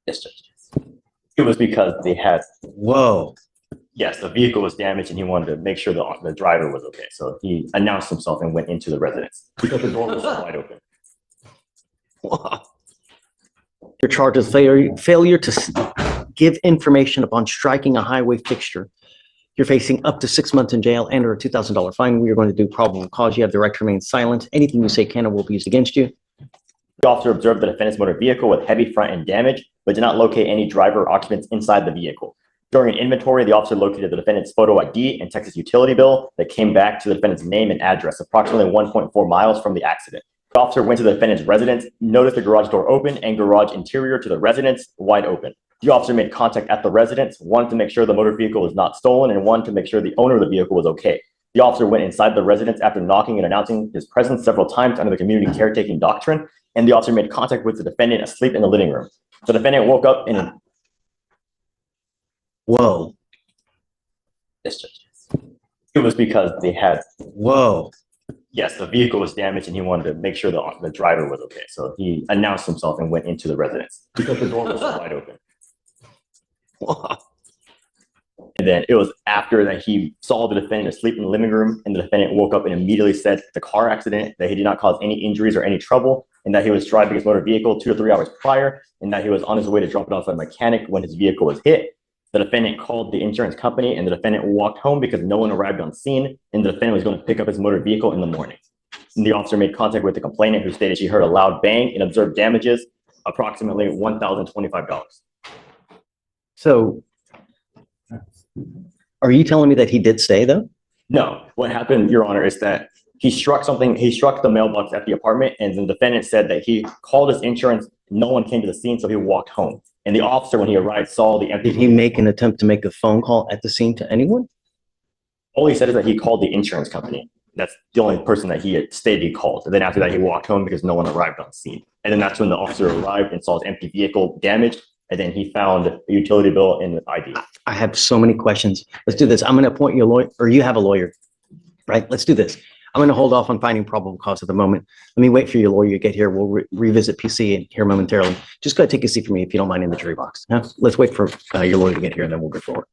Yes, Judge. It was because they had, Whoa. yes, the vehicle was damaged and he wanted to make sure the driver was okay. So he announced himself and went into the residence because the door was wide open. Wow. Your charge is failure to give information upon striking a highway fixture. You're facing up to 6 months in jail and or a $2,000 fine. We are going to do probable cause. You have the right to remain silent. Anything you say can or will be used against you. The officer observed the defendant's motor vehicle with heavy front end damage, but did not locate any driver or occupants inside the vehicle. During an inventory, the officer located the defendant's photo ID and Texas utility bill that came back to the defendant's name and address, approximately 1.4 miles from the accident. The officer went to the defendant's residence, noticed the garage door open and garage interior to the residence wide open. The officer made contact at the residence, wanted to make sure the motor vehicle was not stolen and wanted to make sure the owner of the vehicle was okay. The officer went inside the residence after knocking and announcing his presence several times under the community caretaking doctrine, and the officer made contact with the defendant asleep in the living room. The defendant woke up in an... Whoa. Yes, Judge. It was because they had... Whoa. Yes, the vehicle was damaged and he wanted to make sure the driver was okay. So he announced himself and went into the residence because the door was wide open. Wow. And then it was after that he saw the defendant asleep in the living room, and the defendant woke up and immediately said the car accident, that he did not cause any injuries or any trouble, and that he was driving his motor vehicle 2 to 3 hours prior, and that he was on his way to drop it off at a mechanic when his vehicle was hit. The defendant called the insurance company, and the defendant walked home because no one arrived on scene, and the defendant was going to pick up his motor vehicle in the morning. And the officer made contact with the complainant, who stated she heard a loud bang and observed damages, approximately $1,025. So are you telling me that he did stay though? No, what happened, Your Honor, is that he struck the mailbox at the apartment, and the defendant said that he called his insurance, no one came to the scene, so he walked home. And the officer, when he arrived, saw the empty... Did he make an attempt to make a phone call at the scene to anyone? All he said is that he called the insurance company. That's the only person that he had stated he called. And then after that, he walked home because no one arrived on scene. And then that's when the officer arrived and saw his empty vehicle damaged. And then he found a utility bill and the ID. I have so many questions. Let's do this. I'm going to appoint you a lawyer, or you have a lawyer, right? Let's do this. I'm going to hold off on finding probable cause at the moment. Let me wait for your lawyer to get here. We'll revisit PC here momentarily. Just go ahead, take a seat for me if you don't mind in the jury box. Huh? Let's wait for your lawyer to get here and then we'll go forward.